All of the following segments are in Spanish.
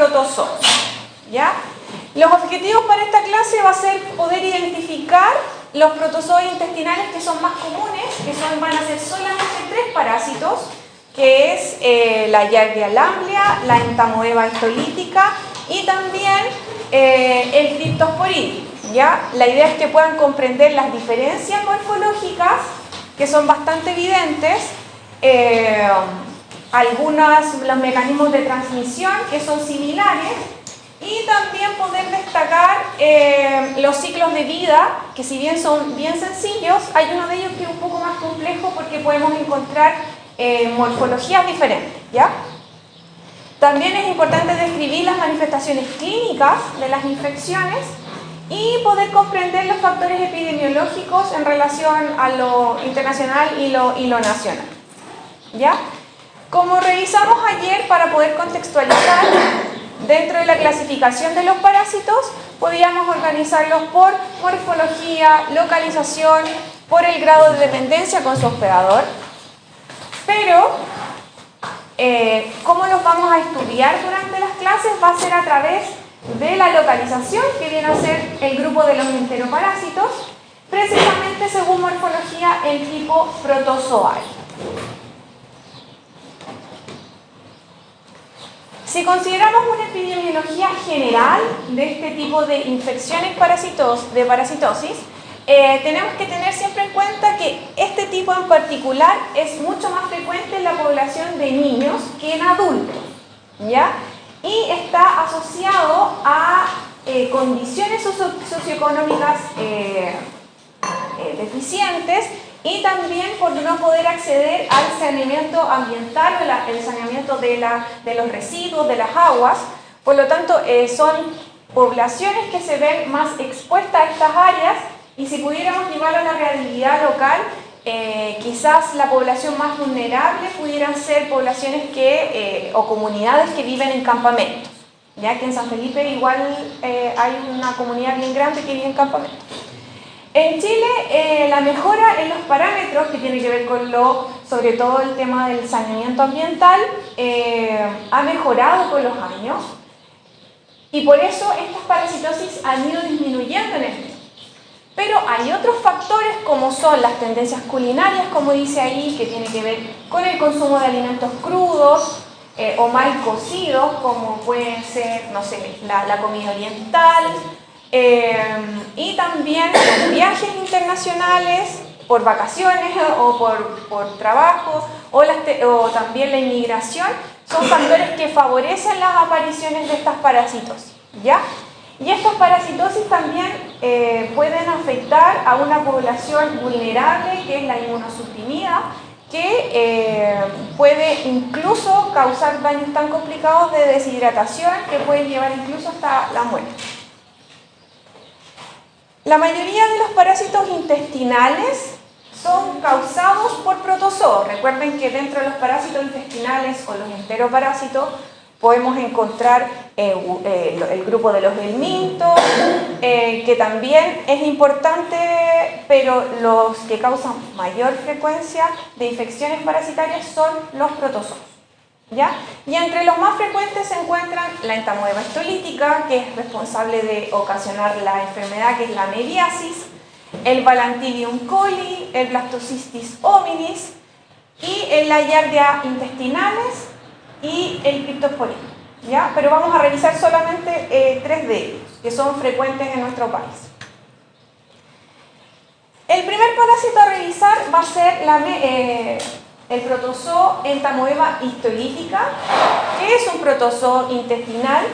protozoos, ¿ya? Los objetivos para esta clase va a ser poder identificar los protozoos intestinales que son más comunes, que van a ser solamente 3 parásitos, que es la Giardia lamblia, la Entamoeba histolítica y también el Cryptosporidium, ¿ya? La idea es que puedan comprender las diferencias morfológicas, que son bastante evidentes, los mecanismos de transmisión, que son similares, y también poder destacar los ciclos de vida, que si bien son bien sencillos, hay uno de ellos que es un poco más complejo porque podemos encontrar morfologías diferentes, ¿ya? También es importante describir las manifestaciones clínicas de las infecciones y poder comprender los factores epidemiológicos en relación a lo internacional y lo nacional, ¿ya? Como revisamos ayer, para poder contextualizar, dentro de la clasificación de los parásitos, podíamos organizarlos por morfología, localización, por el grado de dependencia con su hospedador. Pero, ¿cómo los vamos a estudiar durante las clases? Va a ser a través de la localización, que viene a ser el grupo de los enteroparásitos, precisamente según morfología el tipo protozoal. Si consideramos una epidemiología general de este tipo de infecciones de parasitosis, tenemos que tener siempre en cuenta que este tipo en particular es mucho más frecuente en la población de niños que en adultos, ¿ya? Y está asociado a condiciones socioeconómicas deficientes, y también por no poder acceder al saneamiento ambiental o el saneamiento de los residuos, de las aguas. Por lo tanto, son poblaciones que se ven más expuestas a estas áreas, y si pudiéramos llevarlo a la realidad local, quizás la población más vulnerable pudieran ser poblaciones o comunidades que viven en campamentos, ya que en San Felipe igual hay una comunidad bien grande que vive en campamentos. En Chile, la mejora en los parámetros, que tiene que ver con sobre todo el tema del saneamiento ambiental, ha mejorado con los años, y por eso estas parasitosis han ido disminuyendo en el tiempo. Pero hay otros factores, como son las tendencias culinarias, como dice ahí, que tiene que ver con el consumo de alimentos crudos o mal cocidos, como pueden ser, no sé, la comida oriental, y también los viajes internacionales por vacaciones o por trabajo, o también la inmigración, son factores que favorecen las apariciones de estas parasitosis, ¿ya? Y estas parasitosis también pueden afectar a una población vulnerable, que es la inmunosuprimida, que puede incluso causar daños tan complicados de deshidratación que pueden llevar incluso hasta la muerte. La mayoría de los parásitos intestinales son causados por protozoos. Recuerden que dentro de los parásitos intestinales o los enteroparásitos podemos encontrar el grupo de los helmintos, que también es importante, pero los que causan mayor frecuencia de infecciones parasitarias son los protozoos, ¿ya? Y entre los más frecuentes se encuentran la Entamoeba histolítica, que es responsable de ocasionar la enfermedad, que es la mediasis, el Balantidium coli, el Blastocystis hominis, y la Giardia intestinales y el Cryptosporidium, ¿ya? Pero vamos a revisar solamente 3 de ellos, que son frecuentes en nuestro país. El primer parásito a revisar va a ser el protozoo Entamoeba histolítica, que es un protozoo intestinal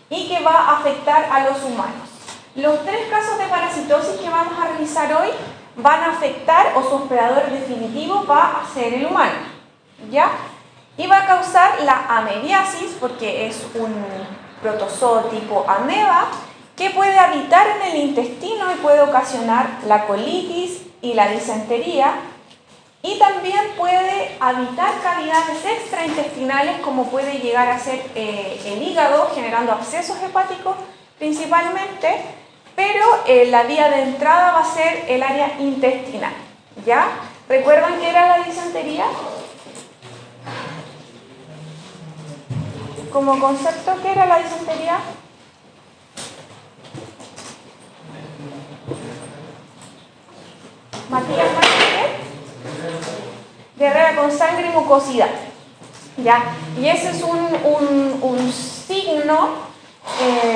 y que va a afectar a los humanos. Los 3 casos de parasitosis que vamos a revisar hoy van a afectar, o su hospedador definitivo va a ser el humano, ¿ya? Y va a causar la amebiasis, porque es un protozoo tipo ameba que puede habitar en el intestino y puede ocasionar la colitis y la disentería, y también puede habitar cavidades extraintestinales, como puede llegar a ser el hígado, generando abscesos hepáticos principalmente, pero la vía de entrada va a ser el área intestinal, ¿ya? ¿Recuerdan qué era la disentería? como concepto, ¿qué era la disentería? Matías Martínez, diarrea con sangre y mucosidad. ¿Ya? Y ese es un signo,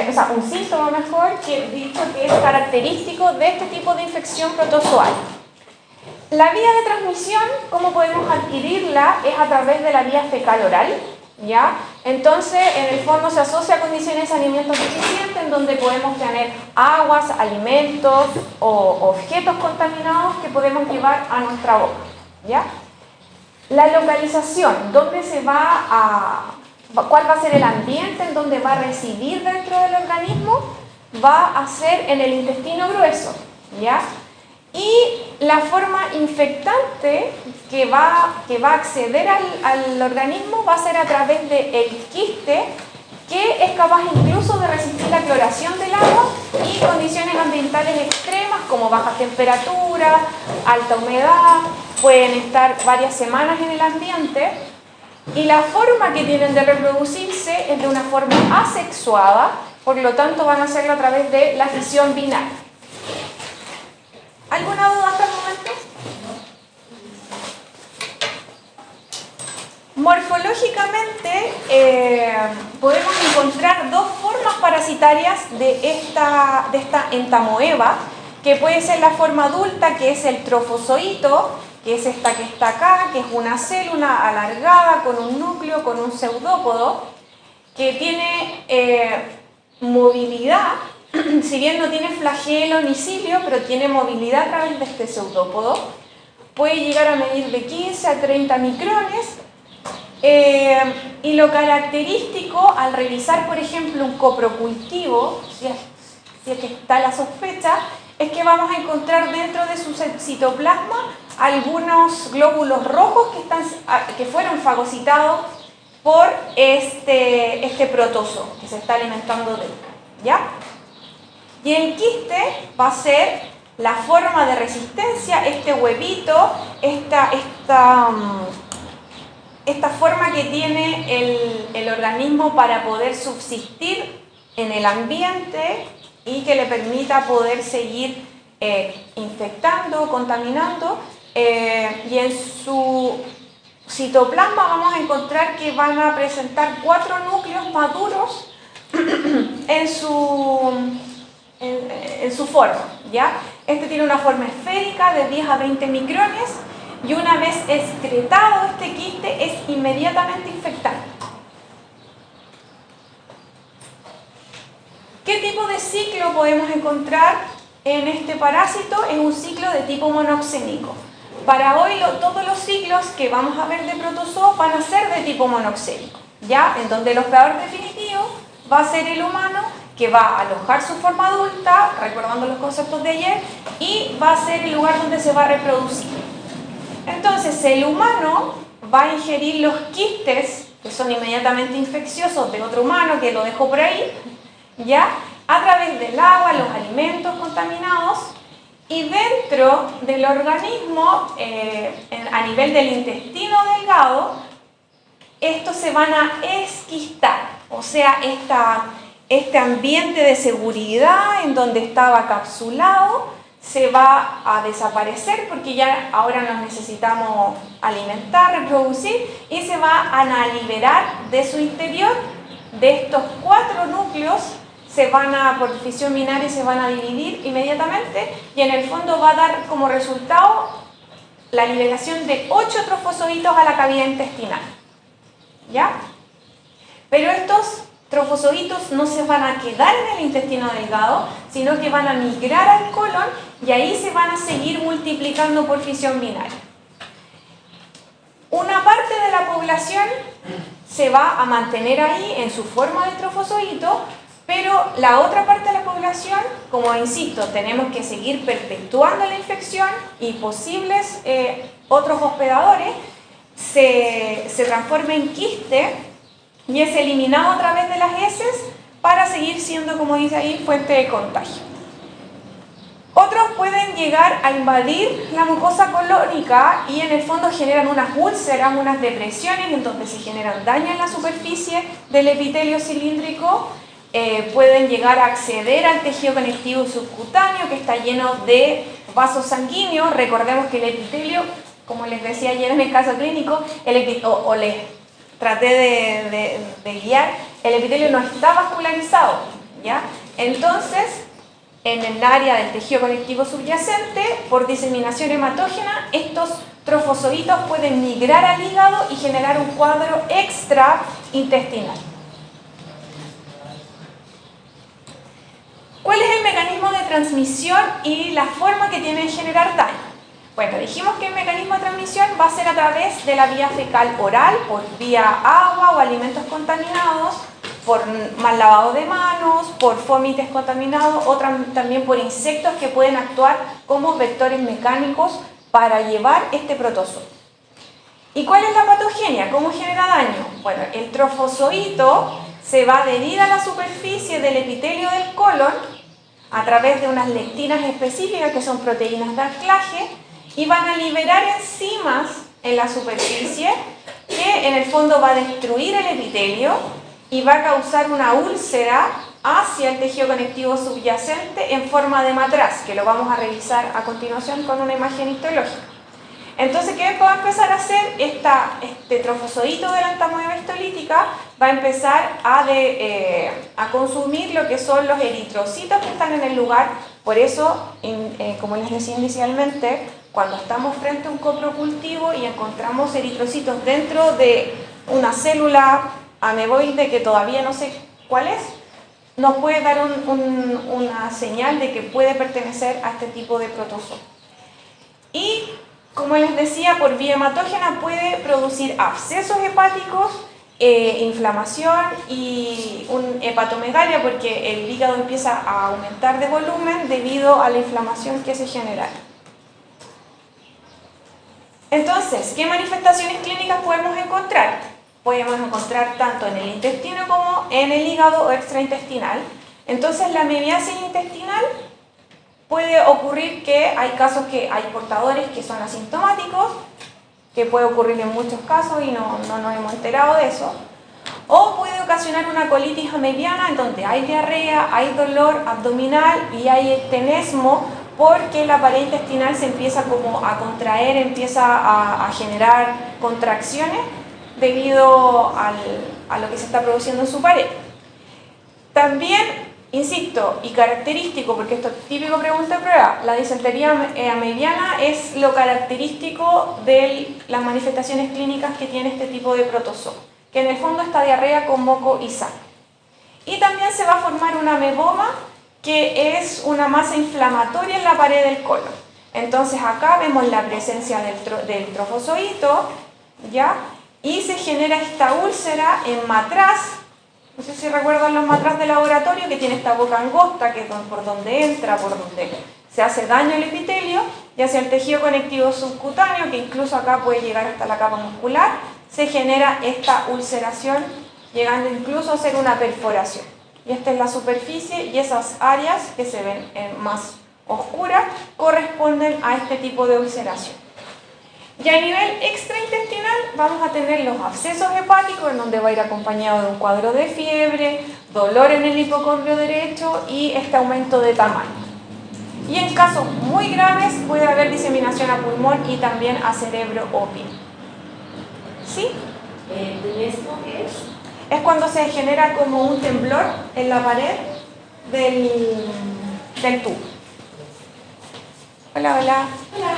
o sea, un síntoma mejor, que dicho que es característico de este tipo de infección protozoal. La vía de transmisión, ¿cómo podemos adquirirla? Es a través de la vía fecal-oral, ¿ya? Entonces, en el fondo se asocia a condiciones de saneamiento deficiente, en donde podemos tener aguas, alimentos o objetos contaminados que podemos llevar a nuestra boca, ¿ya? La localización, ¿dónde se cuál va a ser el ambiente en donde va a residir dentro del organismo? Va a ser en el intestino grueso, ¿ya? Y la forma infectante que va a acceder al organismo va a ser a través del quiste, que es capaz incluso de resistir la cloración del agua y condiciones ambientales extremas como bajas temperaturas, alta humedad, pueden estar varias semanas en el ambiente, y la forma que tienen de reproducirse es de una forma asexuada, por lo tanto van a hacerlo a través de la fisión binaria. ¿Alguna duda hasta el momento? Morfológicamente podemos encontrar dos formas parasitarias de esta entamoeba, que puede ser la forma adulta, que es el trofozoito, que es esta que está acá, que es una célula alargada con un núcleo, con un pseudópodo, que tiene movilidad. Si bien no tiene flagelo ni cilio, pero tiene movilidad a través de este pseudópodo. Puede llegar a medir de 15 a 30 micrones. Y lo característico al revisar, por ejemplo, un coprocultivo, si es que está la sospecha, es que vamos a encontrar dentro de su citoplasma algunos glóbulos rojos que fueron fagocitados por este protozoo que se está alimentando de él, ¿ya? Y el quiste va a ser la forma de resistencia, este huevito, esta forma que tiene el organismo para poder subsistir en el ambiente y que le permita poder seguir infectando, contaminando, y en su citoplasma vamos a encontrar que van a presentar 4 núcleos maduros en su forma, ¿ya? Este tiene una forma esférica de 10 a 20 micrones y una vez excretado este quiste es inmediatamente infectante. ¿Qué tipo de ciclo podemos encontrar en este parásito? Es un ciclo de tipo monoxénico. Para hoy todos los ciclos que vamos a ver de protozoos van a ser de tipo monoxénico, ¿ya? En donde el hospedador definitivo va a ser el humano, que va a alojar su forma adulta, recordando los conceptos de ayer, y va a ser el lugar donde se va a reproducir. Entonces, el humano va a ingerir los quistes, que son inmediatamente infecciosos, de otro humano que lo dejó por ahí, ¿ya? A través del agua, los alimentos contaminados, y dentro del organismo, a nivel del intestino delgado, estos se van a esquistar, o sea, este ambiente de seguridad en donde estaba capsulado se va a desaparecer porque ya ahora nos necesitamos alimentar, reproducir, y se van a liberar de su interior. De estos 4 núcleos se van por fisión binaria se van a dividir inmediatamente, y en el fondo va a dar como resultado la liberación de 8 trofozoitos a la cavidad intestinal, ¿ya? Pero estos trofozoitos no se van a quedar en el intestino delgado, sino que van a migrar al colon y ahí se van a seguir multiplicando por fisión binaria. Una parte de la población se va a mantener ahí en su forma de trofozoito, pero la otra parte de la población, como insisto, tenemos que seguir perpetuando la infección y posibles otros hospedadores, se transforma en quiste y es eliminado a través de las heces para seguir siendo, como dice ahí, fuente de contagio. Otros pueden llegar a invadir la mucosa colónica y en el fondo generan unas úlceras, unas depresiones en donde se generan daño en la superficie del epitelio cilíndrico. Pueden llegar a acceder al tejido conectivo subcutáneo que está lleno de vasos sanguíneos. Recordemos que el epitelio, como les decía ayer en el caso clínico, o les traté de guiar, el epitelio no está vascularizado, ¿ya? Entonces, en el área del tejido conectivo subyacente, por diseminación hematógena, estos trofozoitos pueden migrar al hígado y generar un cuadro extraintestinal. ¿Cuál es el mecanismo de transmisión y la forma que tiene de generar daño? Bueno, dijimos que el mecanismo de transmisión va a ser a través de la vía fecal oral, por vía agua o alimentos contaminados, por mal lavado de manos, por fómites contaminados, o también por insectos que pueden actuar como vectores mecánicos para llevar este protozoo. ¿Y cuál es la patogenia? ¿Cómo genera daño? Bueno, el trofozoito se va a adherir a la superficie del epitelio del colon a través de unas lectinas específicas que son proteínas de anclaje y van a liberar enzimas en la superficie que en el fondo va a destruir el epitelio y va a causar una úlcera hacia el tejido conectivo subyacente en forma de matraz, que lo vamos a revisar a continuación con una imagen histológica. Entonces, ¿qué va a empezar a hacer? Este trofozoito de la entamoeba histolítica va a empezar a consumir lo que son los eritrocitos que están en el lugar. Por eso, como les decía inicialmente, cuando estamos frente a un coprocultivo y encontramos eritrocitos dentro de una célula ameboide que todavía no sé cuál es, nos puede dar una señal de que puede pertenecer a este tipo de protozoo. Y como les decía, por vía hematógena puede producir abscesos hepáticos, inflamación y hepatomegalia, porque el hígado empieza a aumentar de volumen debido a la inflamación que se genera. Entonces, ¿qué manifestaciones clínicas podemos encontrar? Podemos encontrar tanto en el intestino como en el hígado o extraintestinal. Entonces, la amebiasis intestinal puede ocurrir que hay casos que hay portadores que son asintomáticos, que puede ocurrir en muchos casos y no nos hemos enterado de eso. O puede ocasionar una colitis amebiana en donde hay diarrea, hay dolor abdominal y hay tenesmo porque la pared intestinal se empieza como a contraer, empieza a generar contracciones debido a lo que se está produciendo en su pared. También, insisto, y característico, porque esto es típico pregunta de prueba, la disentería amebiana es lo característico de las manifestaciones clínicas que tiene este tipo de protozoo, que en el fondo está diarrea con moco y sangre. Y también se va a formar una ameboma, que es una masa inflamatoria en la pared del colon. Entonces acá vemos la presencia del trofozoito, ¿ya? Y se genera esta úlcera en matraz. No sé si recuerdan los matraz de laboratorio, que tiene esta boca angosta, que es por donde entra, por donde se hace daño al epitelio, y hacia el tejido conectivo subcutáneo, que incluso acá puede llegar hasta la capa muscular, se genera esta ulceración, llegando incluso a ser una perforación. Y esta es la superficie, y esas áreas que se ven más oscuras corresponden a este tipo de ulceración. Y a nivel extraintestinal vamos a tener los abscesos hepáticos, en donde va a ir acompañado de un cuadro de fiebre, dolor en el hipocondrio derecho y este aumento de tamaño. Y en casos muy graves puede haber diseminación a pulmón y también a cerebro o piel. ¿Sí? ¿Esto qué es? Es cuando se genera como un temblor en la pared del tubo. Hola, hola. Hola.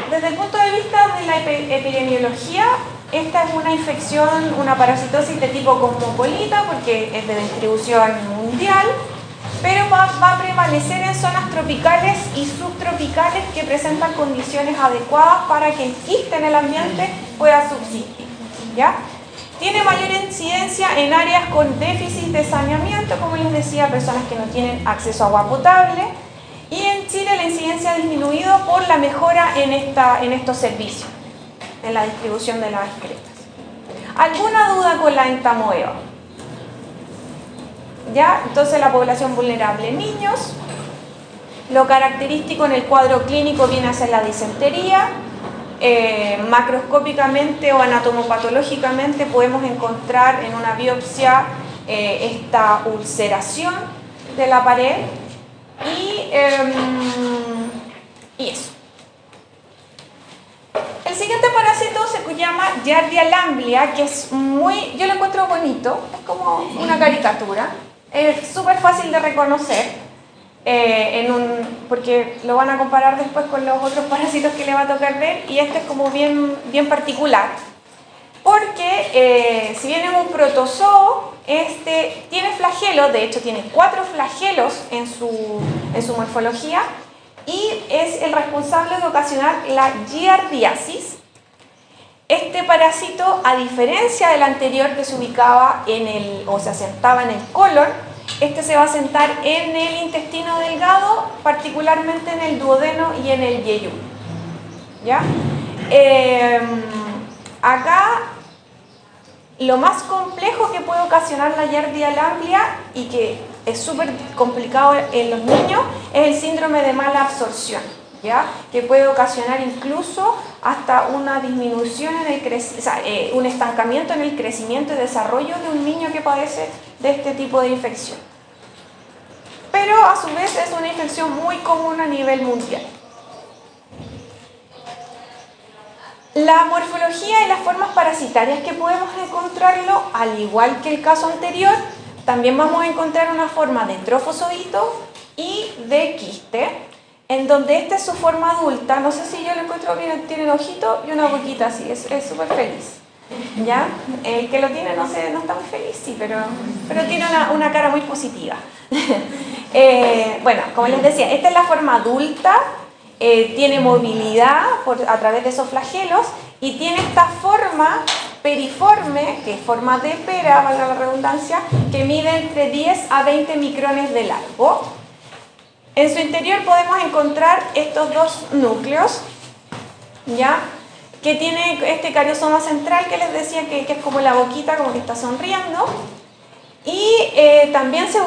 Desde el punto de vista de la epidemiología, esta es una infección, una parasitosis de tipo cosmopolita, porque es de distribución mundial, pero va a prevalecer en zonas tropicales y subtropicales que presentan condiciones adecuadas para que el quiste en el ambiente pueda subsistir, ¿ya? Tiene mayor incidencia en áreas con déficit de saneamiento, como les decía, personas que no tienen acceso a agua potable. Y en Chile la incidencia ha disminuido por la mejora en estos servicios, en la distribución de las excretas. ¿Alguna duda con la entamoeba? ¿Ya? Entonces la población vulnerable, niños, Lo característico en el cuadro clínico viene a ser la disentería. Macroscópicamente o anatomopatológicamente podemos encontrar en una biopsia esta ulceración de la pared y eso. El siguiente parásito se llama Giardia lamblia, que es yo lo encuentro bonito, es como una caricatura, es súper fácil de reconocer, porque lo van a comparar después con los otros parásitos que le va a tocar ver, y este es como bien particular, porque si bien es un protozoo, este tiene flagelos, de hecho tiene 4 flagelos en su morfología, y es el responsable de ocasionar la giardiasis. Este parásito, a diferencia del anterior que se ubicaba o se asentaba en el colon, este se va a asentar en el intestino delgado, particularmente en el duodeno y en el yeyú. ¿Ya? Acá, lo más complejo que puede ocasionar la Giardia lamblia y que es súper complicado en los niños es el síndrome de mala absorción, ¿ya? Que puede ocasionar incluso hasta una disminución un estancamiento en el crecimiento y desarrollo de un niño que padece de este tipo de infección. Pero a su vez es una infección muy común a nivel mundial. La morfología y las formas parasitarias que podemos encontrarlo, al igual que el caso anterior, también vamos a encontrar una forma de trofozoito y de quiste, en donde esta es su forma adulta. No sé si yo lo encuentro bien, tiene un ojito y una boquita así, es súper feliz. ¿Ya? El que lo tiene no está muy feliz, sí, pero tiene una cara muy positiva. Bueno, como les decía, esta es la forma adulta. Tiene movilidad a través de esos flagelos y tiene esta forma periforme, que es forma de pera, valga la redundancia, que mide entre 10 a 20 micrones de largo. En su interior podemos encontrar estos 2 núcleos, ¿ya? Que tiene este cariosoma central que les decía que es como la boquita, como que está sonriendo, y también se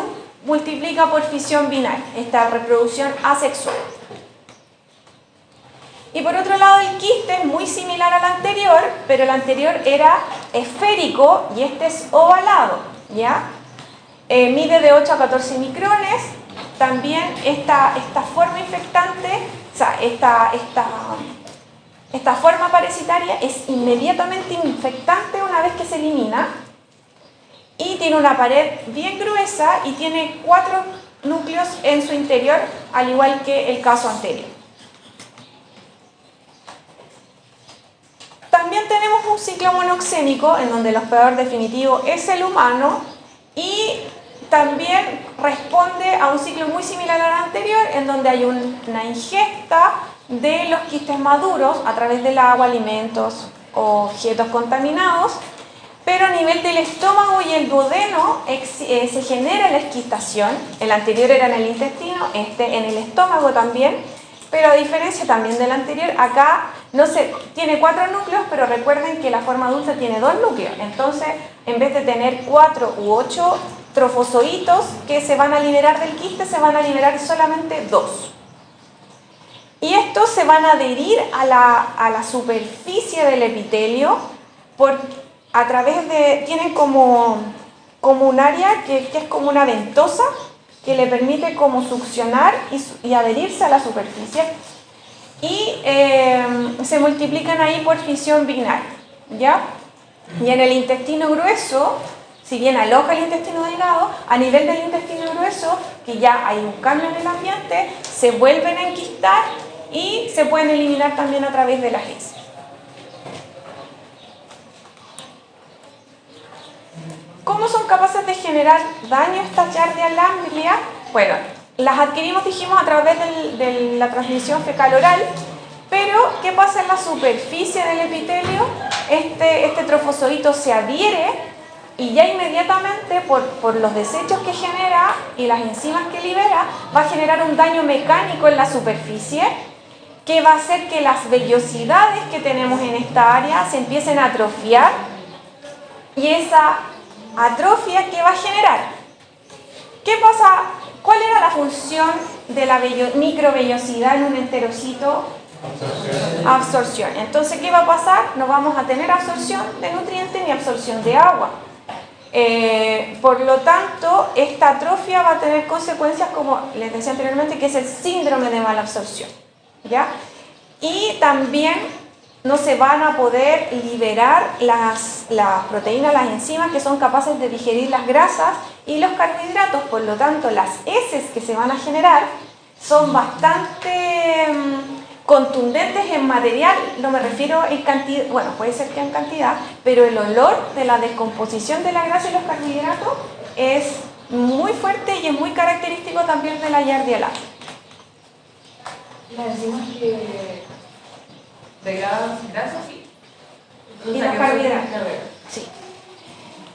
multiplica por fisión binaria, esta reproducción asexual. Y por otro lado, el quiste es muy similar al anterior, pero el anterior era esférico y este es ovalado, ¿ya? Mide de 8 a 14 micrones. También esta forma infectante, o sea, esta forma parasitaria es inmediatamente infectante una vez que se elimina, y tiene una pared bien gruesa y tiene 4 núcleos en su interior, al igual que el caso anterior. También tenemos un ciclo monoxémico en donde el hospedador definitivo es el humano, y también responde a un ciclo muy similar al anterior, en donde hay una ingesta de los quistes maduros a través del agua, alimentos o objetos contaminados, pero a nivel del estómago y el duodeno se genera la esquistación. El anterior era en el intestino, este en el estómago también, pero a diferencia también del anterior, acá tiene 4 núcleos, pero recuerden que la forma adulta tiene 2 núcleos, entonces en vez de tener 4 u 8 trofozoitos que se van a liberar del quiste, se van a liberar solamente 2. Y estos se van a adherir a la superficie del epitelio tienen como un área que es como una ventosa que le permite como succionar y adherirse a la superficie, y se multiplican ahí por fisión binaria, ¿ya? Y en el intestino grueso, si bien aloja el intestino delgado, a nivel del intestino grueso, que ya hay un cambio en el ambiente, se vuelven a enquistar y se pueden eliminar también a través de las heces. ¿Cómo son capaces de generar daño estas Giardia lamblia? Bueno, las adquirimos, dijimos, a través de la transmisión fecal-oral, pero ¿qué pasa en la superficie del epitelio? Este trofozoito se adhiere y ya inmediatamente, por los desechos que genera y las enzimas que libera, va a generar un daño mecánico en la superficie, que va a hacer que las vellosidades que tenemos en esta área se empiecen a atrofiar, y esa atrofia, ¿qué va a generar? ¿Qué pasa? ¿Cuál era la función de la microvellosidad en un enterocito? Absorción. Entonces, ¿qué va a pasar? No vamos a tener absorción de nutrientes ni absorción de agua. Por lo tanto, esta atrofia va a tener consecuencias como les decía anteriormente, que es el síndrome de mala absorción, ¿ya? Y también no se van a poder liberar las proteínas, las enzimas que son capaces de digerir las grasas y los carbohidratos. Por lo tanto, las heces que se van a generar son bastante contundentes en material. No me refiero en cantidad, bueno, puede ser que en cantidad, pero el olor de la descomposición de la grasa y los carbohidratos es muy fuerte y es muy característico también de la Giardia lactis. Las enzimas que degradan grasas y los carbohidratos. Sí.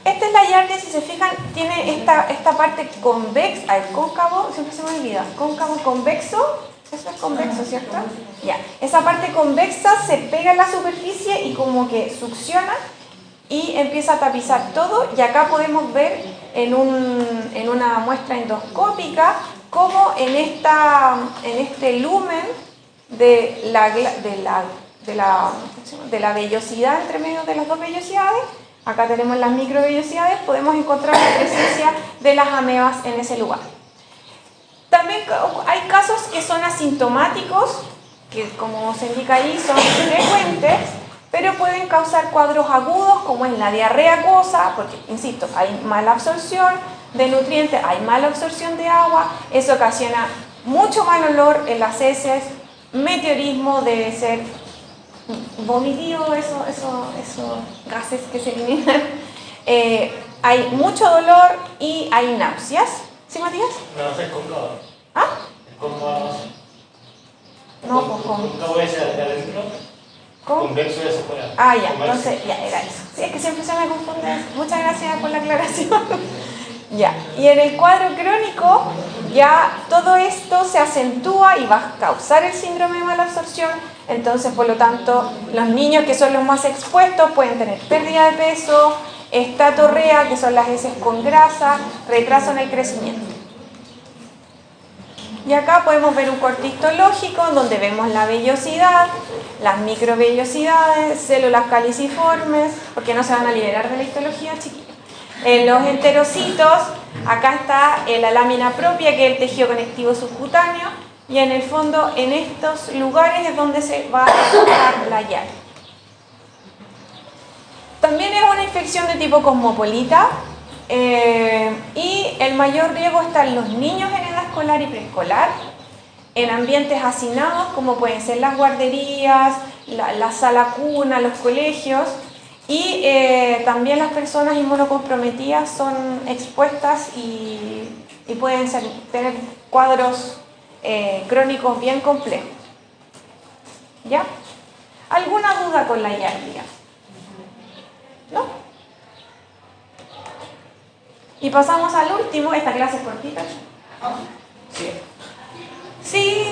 Esta es la Giardia, si se fijan, tiene esta parte convexa, el cóncavo, siempre se me olvida, cóncavo convexo. Eso es convexo, ¿cierto? Ya. Esa parte convexa se pega en la superficie y como que succiona y empieza a tapizar todo. Y acá podemos ver en una muestra endoscópica cómo en este lumen de la vellosidad entre medio de las dos vellosidades, acá tenemos las microvellosidades, podemos encontrar la presencia de las amebas en ese lugar. También hay casos que son asintomáticos, que como se indica ahí son frecuentes, pero pueden causar cuadros agudos como es la diarrea acuosa, porque, insisto, hay mala absorción de nutrientes, hay mala absorción de agua, eso ocasiona mucho mal olor en las heces, meteorismo, debe ser vomitivo, esos gases que se eliminan, hay mucho dolor y hay náuseas. ¿Sí, Matías? No, es cóncavo. ¿Ah? Es cóncavo. No, pues cóncavo. Cóncavo es de adentro. ¿Cómo? Convexo es afuera. Ah, ya, entonces, ya, era eso. Sí, es que siempre se me confunde. Muchas gracias por la aclaración. Ya, y en el cuadro crónico, ya todo esto se acentúa y va a causar el síndrome de mala absorción. Entonces, por lo tanto, los niños que son los más expuestos pueden tener pérdida de peso, estatorrea, que son las heces con grasa, retraso en el crecimiento. Y acá podemos ver un corte histológico donde vemos la vellosidad, las microvellosidades, células caliciformes, porque no se van a liberar de la histología, chiquillos. En los enterocitos, acá está la lámina propia, que es el tejido conectivo subcutáneo, y en el fondo, en estos lugares es donde se va a trabajar la Giardia. También es una infección de tipo cosmopolita y el mayor riesgo está en los niños en edad escolar y preescolar, en ambientes hacinados como pueden ser las guarderías, la sala cuna, los colegios, y también las personas inmunocomprometidas son expuestas y pueden tener cuadros crónicos bien complejos. ¿Ya? ¿Alguna duda con la Giardia? ¿No? Y pasamos al último, esta clase es cortita. Sí. Sí.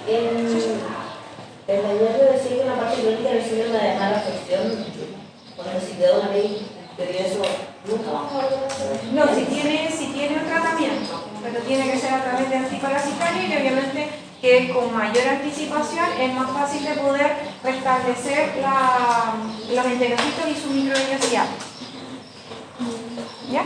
En la Giardia decía que una parte crónica del síndrome de mala absorción, cuando se quedó una vez, pero eso nunca vamos a volver a hacer. No, si tiene un tratamiento, pero tiene que ser a través de antiparasitario y obviamente que con mayor anticipación es más fácil de poder restablecer los enterocitos y su microvellosidad. ¿Ya?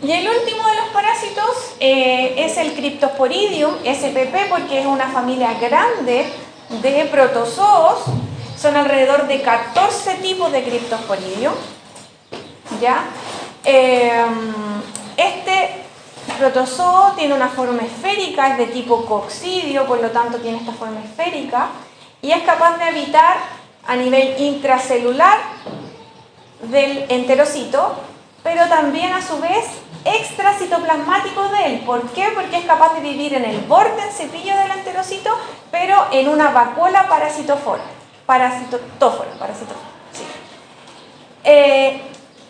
Y el último de los parásitos es el Cryptosporidium spp, porque es una familia grande de protozoos. Son alrededor de 14 tipos de Cryptosporidium. ¿Ya? Este protozoo tiene una forma esférica, es de tipo coccidio, por lo tanto tiene esta forma esférica y es capaz de habitar a nivel intracelular del enterocito, pero también a su vez extracitoplasmático de él. ¿Por qué? Porque es capaz de vivir en el borde, en cepillo del enterocito, pero en una vacuola parasitófora. Sí.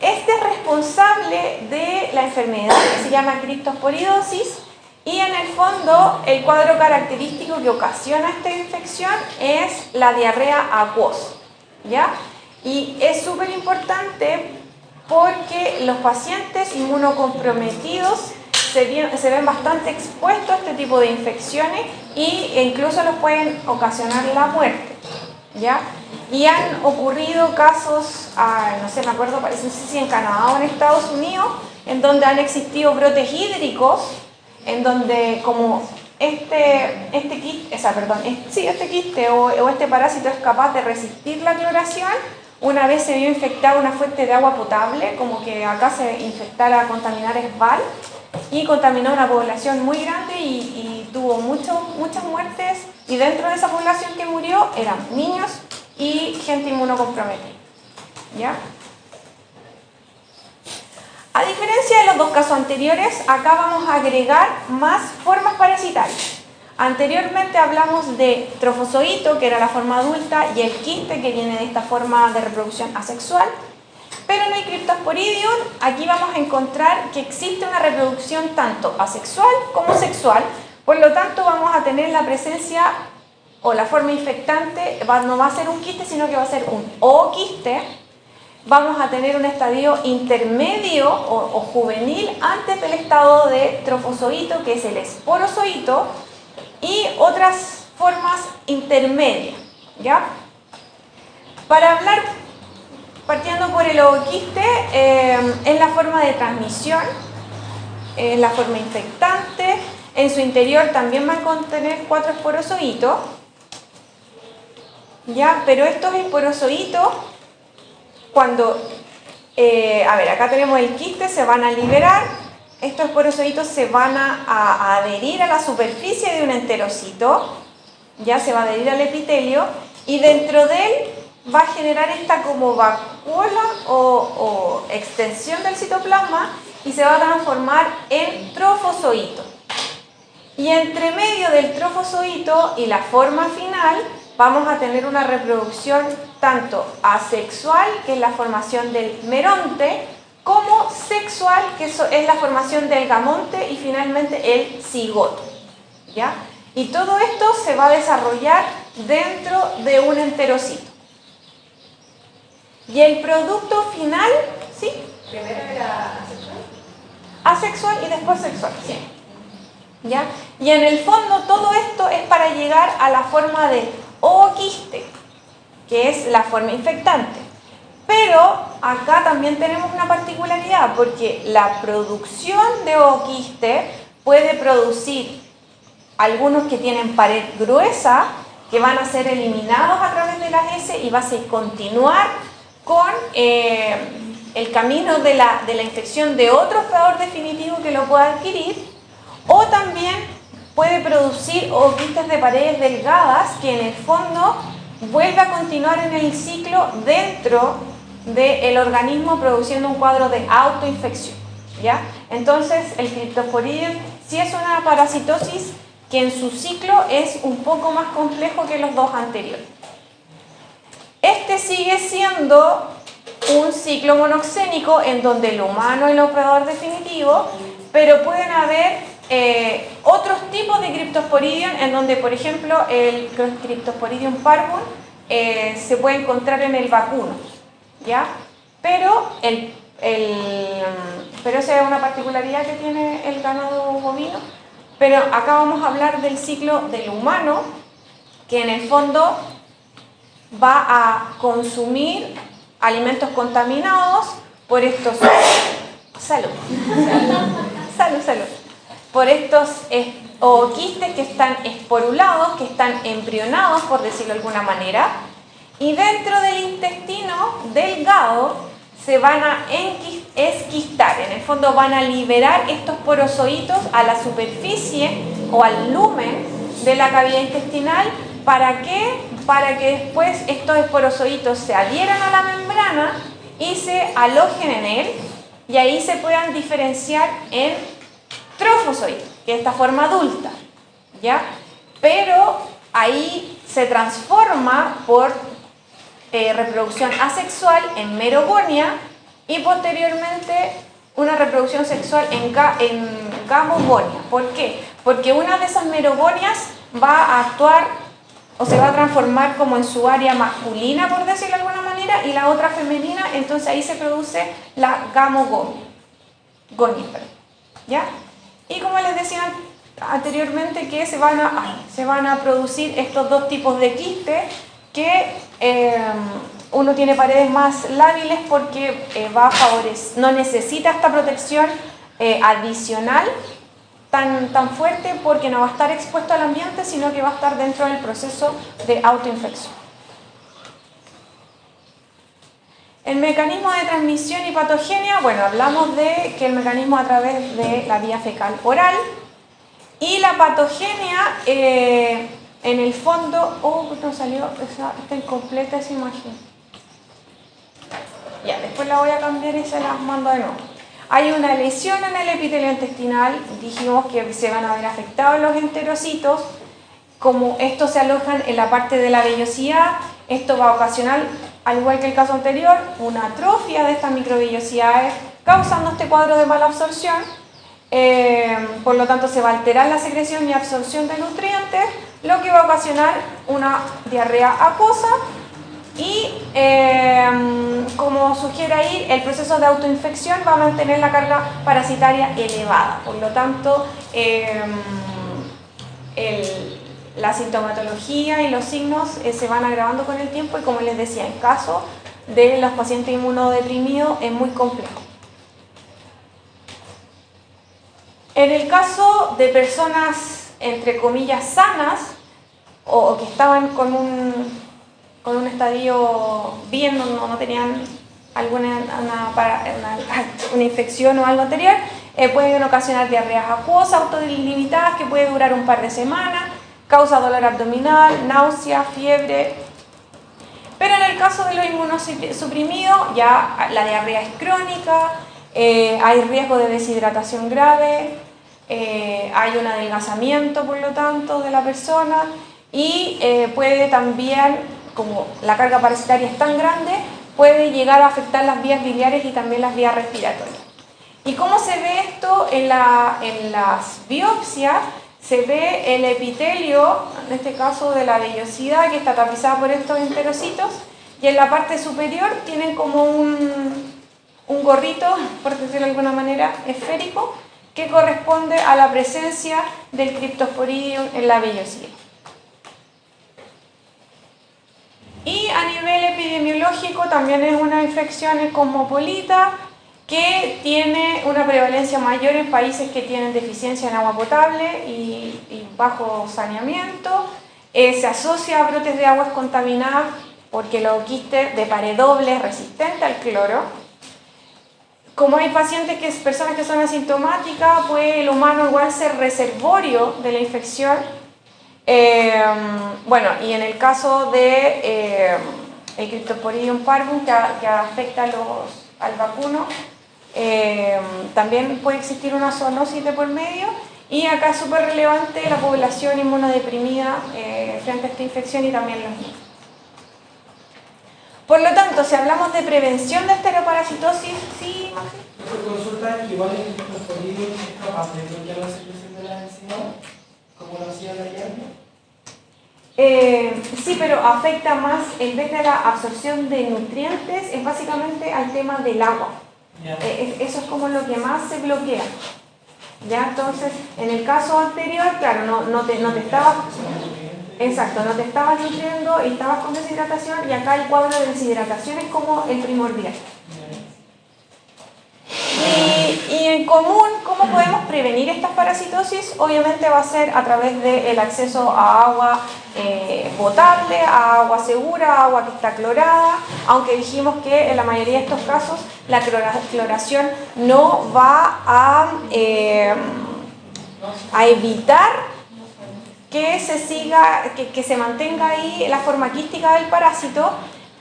Este es responsable de la enfermedad que se llama criptosporidosis y en el fondo el cuadro característico que ocasiona esta infección es la diarrea acuosa, ¿ya? Y es súper importante porque los pacientes inmunocomprometidos se ven bastante expuestos a este tipo de infecciones e incluso los pueden ocasionar la muerte, ¿ya? Y han ocurrido casos, no sé, me acuerdo, parece, no sé si en Canadá o en Estados Unidos, en donde han existido brotes hídricos, en donde como este quiste o este parásito es capaz de resistir la cloración, una vez se vio infectada una fuente de agua potable, como que acá se infectara a contaminar Esval, y contaminó una población muy grande y tuvo muchas muertes, y dentro de esa población que murió eran niños y gente inmunocomprometida, ¿ya? A diferencia de los dos casos anteriores, acá vamos a agregar más formas parasitarias. Anteriormente hablamos de trofozoito, que era la forma adulta, y el quiste, que viene de esta forma de reproducción asexual. Pero en el Cryptosporidium, aquí vamos a encontrar que existe una reproducción tanto asexual como sexual. Por lo tanto, vamos a tener la presencia o la forma infectante, no va a ser un quiste, sino que va a ser un ooquiste. Vamos a tener un estadio intermedio o juvenil antes del estado de trofozoito, que es el esporozoito, y otras formas intermedias, ¿ya? Para hablar, partiendo por el ooquiste, es la forma de transmisión, es la forma infectante. En su interior también va a contener 4 esporozoitos, ¿ya? Pero estos esporozoitos, cuando, acá tenemos el quiste, se van a liberar. Estos esporozoitos se van a adherir a la superficie de un enterocito, ya se va a adherir al epitelio, y dentro de él va a generar esta como vacuola o extensión del citoplasma y se va a transformar en trofozoito. Y entre medio del trofozoito y la forma final vamos a tener una reproducción tanto asexual, que es la formación del meronte, como sexual, que es la formación del gamonte, y finalmente el cigoto, ¿ya? Y todo esto se va a desarrollar dentro de un enterocito. Y el producto final, ¿sí? Primero era asexual. Asexual y después sexual, sí. ¿Ya? Y en el fondo todo esto es para llegar a la forma de ooquiste, que es la forma infectante. Pero acá también tenemos una particularidad, porque la producción de ooquiste puede producir algunos que tienen pared gruesa, que van a ser eliminados a través de las heces y va a continuar con el camino de la infección de otro hospedador definitivo que lo pueda adquirir, o también puede producir ooquistes de paredes delgadas que en el fondo vuelve a continuar en el ciclo dentro del organismo, produciendo un cuadro de autoinfección, ¿ya? Entonces el Cryptosporidium sí es una parasitosis que en su ciclo es un poco más complejo que los dos anteriores. Este sigue siendo un ciclo monoxénico en donde el humano es el hospedador definitivo, pero pueden haber otros tipos de Cryptosporidium en donde, por ejemplo, el Cryptosporidium parvum se puede encontrar en el vacuno, ¿ya? Pero esa es una particularidad que tiene el ganado bovino. Pero acá vamos a hablar del ciclo del humano, que en el fondo va a consumir alimentos contaminados por estos... Salud. Salud. Por estos ooquistes que están esporulados, que están embrionados, por decirlo de alguna manera, y dentro del intestino delgado se van a esquistar. En el fondo van a liberar estos porozoitos a la superficie o al lumen de la cavidad intestinal. ¿Para qué? Para que después estos esporozoitos se adhieran a la membrana y se alojen en él, y ahí se puedan diferenciar en trofozoitos, que es esta forma adulta, ¿ya? Pero ahí se transforma por reproducción asexual en merogonia y posteriormente una reproducción sexual en gamogonia. ¿Por qué? Porque una de esas merogonias va a actuar o se va a transformar como en su área masculina, por decirlo de alguna manera, y la otra femenina, entonces ahí se produce la gamogonia, ¿ya? Y como les decía anteriormente, que se van a producir estos dos tipos de quiste, que uno tiene paredes más lábiles porque no necesita esta protección adicional tan fuerte, porque no va a estar expuesto al ambiente, sino que va a estar dentro del proceso de autoinfección. El mecanismo de transmisión y patogenia, bueno, hablamos de que el mecanismo a través de la vía fecal oral, y la patogenia, en el fondo, no salió, está incompleta esa imagen. Ya, después la voy a cambiar y se las mando de nuevo. Hay una lesión en el epitelio intestinal, dijimos que se van a ver afectados los enterocitos, como estos se alojan en la parte de la vellosidad, esto va a ocasionar, al igual que el caso anterior, una atrofia de estas microvellosidades, causando este cuadro de mala absorción. Por lo tanto, se va a alterar la secreción y absorción de nutrientes, lo que va a ocasionar una diarrea acuosa. Y como sugiere ahí, el proceso de autoinfección va a mantener la carga parasitaria elevada. Por lo tanto, la sintomatología y los signos se van agravando con el tiempo, y como les decía, en caso de los pacientes inmunodeprimidos es muy complejo. En el caso de personas, entre comillas, sanas, o que estaban con un estadio bien, no tenían una infección o algo anterior, pueden ocasionar diarreas acuosas autolimitadas que puede durar un par de semanas, causa dolor abdominal, náusea, fiebre. Pero en el caso de los inmunosuprimidos, ya la diarrea es crónica, hay riesgo de deshidratación grave, hay un adelgazamiento, por lo tanto, de la persona, y puede también, como la carga parasitaria es tan grande, puede llegar a afectar las vías biliares y también las vías respiratorias. ¿Y cómo se ve esto en las biopsias? Se ve el epitelio, en este caso de la vellosidad, que está tapizada por estos enterocitos, y en la parte superior tienen como un gorrito, por decirlo de alguna manera, esférico, que corresponde a la presencia del Cryptosporidium en la vellosidad. Y a nivel epidemiológico también es una infección cosmopolita que tiene una prevalencia mayor en países que tienen deficiencia en agua potable y bajo saneamiento. Se asocia a brotes de aguas contaminadas porque los quistes de pared doble es resistente al cloro. Como hay personas que son asintomáticas, puede el humano igual ser reservorio de la infección. Bueno, y en el caso de el Cryptosporidium parvum, que afecta al vacuno, también puede existir una zoonosis de por medio, y acá es súper relevante la población inmunodeprimida frente a esta infección, y también los niños. Por lo tanto, si hablamos de prevención de enteroparasitosis, ¿sí, Maxi? Consulta que igual el Cryptosporidium es capaz de bloquear la secreción de la enzima, como lo hacía la hierba. Sí, pero afecta más, en vez de la absorción de nutrientes, es básicamente al tema del agua. Eso es como lo que más se bloquea. ¿Ya? Entonces, en el caso anterior, claro, no te estabas... Exacto, no te estabas nutriendo y estabas con deshidratación, y acá el cuadro de deshidratación es como el primordial. Y en común, ¿cómo podemos prevenir estas parasitosis? Obviamente va a ser a través del acceso a agua potable, a agua segura, a agua que está clorada, aunque dijimos que en la mayoría de estos casos la cloración no va a evitar que se mantenga ahí la forma quística del parásito,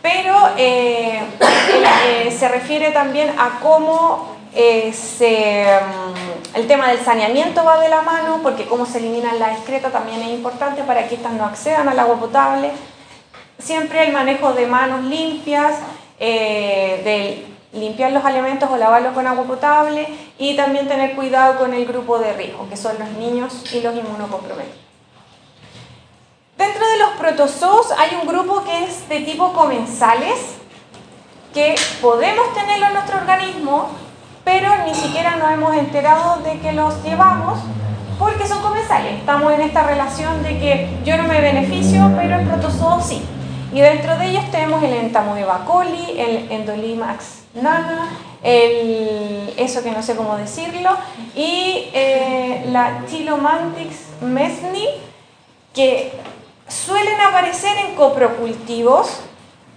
pero se refiere también a cómo el tema del saneamiento va de la mano, porque cómo se eliminan las excretas también es importante para que éstas no accedan al agua potable. Siempre el manejo de manos limpias, de limpiar los alimentos o lavarlos con agua potable, y también tener cuidado con el grupo de riesgo, que son los niños y los inmunocomprometidos. Dentro de los protozoos hay un grupo que es de tipo comensales, que podemos tenerlo en nuestro organismo, pero ni siquiera nos hemos enterado de que los llevamos porque son comensales. Estamos en esta relación de que yo no me beneficio, pero el protozoo sí. Y dentro de ellos tenemos el Entamoeba coli, el Endolimax nana, eso que no sé cómo decirlo, y la Chilomantix mesni, que suelen aparecer en coprocultivos,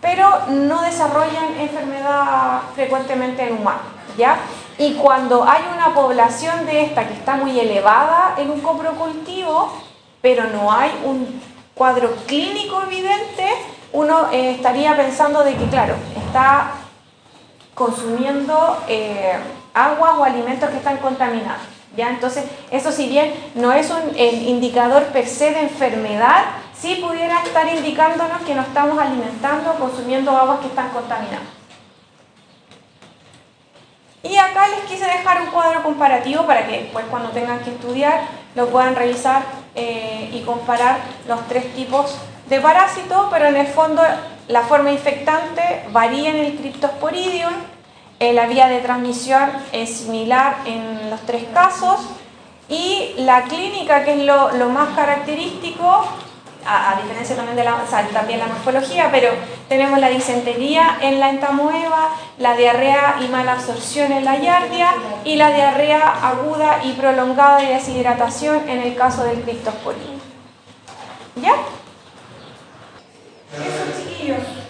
pero no desarrollan enfermedad frecuentemente en humanos, ¿ya? Y cuando hay una población de esta que está muy elevada en un coprocultivo, pero no hay un cuadro clínico evidente, uno estaría pensando de que, claro, está consumiendo aguas o alimentos que están contaminados, ¿ya? Entonces, eso si bien no es un indicador per se de enfermedad, sí pudiera estar indicándonos que nos estamos alimentando o consumiendo aguas que están contaminadas. Y acá les quise dejar un cuadro comparativo para que después cuando tengan que estudiar lo puedan revisar y comparar los tres tipos de parásitos, pero en el fondo la forma infectante varía en el Cryptosporidium, la vía de transmisión es similar en los tres casos y la clínica, que es lo más característico, a diferencia también de también la morfología, pero tenemos la disentería en la entamoeba, la diarrea y mala absorción en la giardia y la diarrea aguda y prolongada de deshidratación en el caso del Cryptosporidium. ¿Ya? Eso, chiquillos.